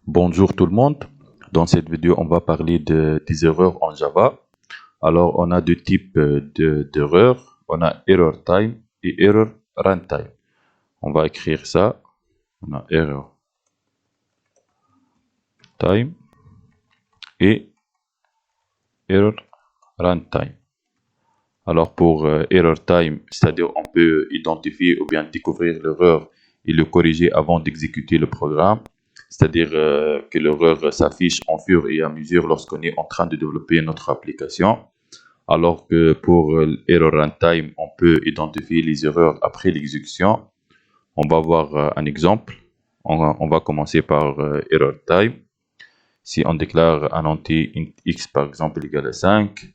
Bonjour tout le monde. Dans cette vidéo, on va parler des erreurs en Java. Alors, on a deux types d'erreurs. On a error time et error runtime. On va écrire ça. On a error time et error runtime. Alors, pour error time, c'est-à-dire on peut identifier ou bien découvrir l'erreur et le corriger avant d'exécuter le programme. C'est-à-dire que l'erreur s'affiche en fur et à mesure lorsqu'on est en train de développer notre application. Alors que pour error runtime, on peut identifier les erreurs après l'exécution. On va voir un exemple. On va commencer par error time. Si on déclare un entier int x par exemple égal à 5,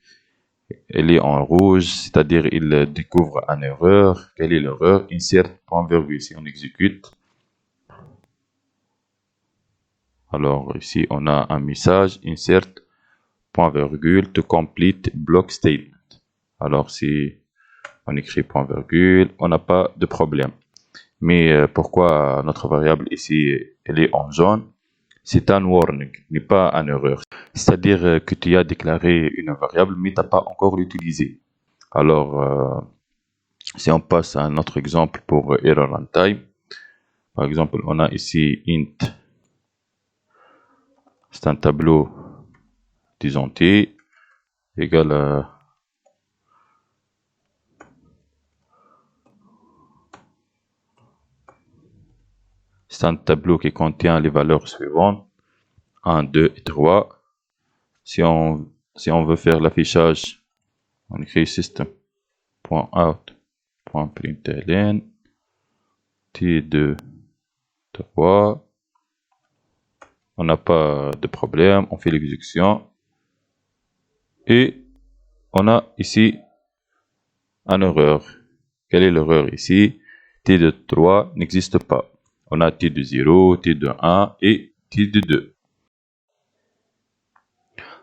elle est en rouge, c'est-à-dire il découvre une erreur. Quelle est l'erreur? Insert point virgule. Si on exécute, alors ici on a un message insert point virgule to complete block statement. Alors si on écrit point virgule, on n'a pas de problème. Mais pourquoi notre variable ici elle est en jaune? C'est un warning, n'est pas une erreur. C'est-à-dire que tu as déclaré une variable mais tu n'as pas encore l'utilisé. Alors si on passe à un autre exemple pour error runtime, par exemple on a ici int, c'est un tableau des entiers égal à c'est un tableau qui contient les valeurs suivantes 1, 2 et 3. Si on veut faire l'affichage, on écrit system.out.println t2 3. On n'a pas de problème, on fait l'exécution et on a ici une erreur. Quelle est l'erreur ici? t2 3 n'existe pas. On a t2 0, t2 1 et t2 2.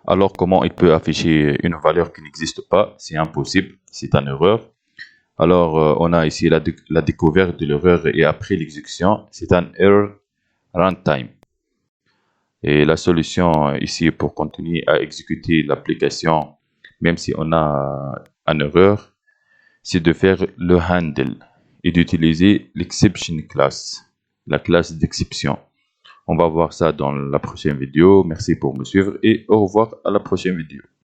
Alors, comment il peut afficher une valeur qui n'existe pas? C'est impossible, c'est une erreur. Alors, on a ici la découverte de l'erreur et après l'exécution, c'est un error runtime. Et la solution ici pour continuer à exécuter l'application, même si on a une erreur, c'est de faire le handle et d'utiliser l'exception class, la classe d'exception. On va voir ça dans la prochaine vidéo. Merci pour me suivre et au revoir à la prochaine vidéo.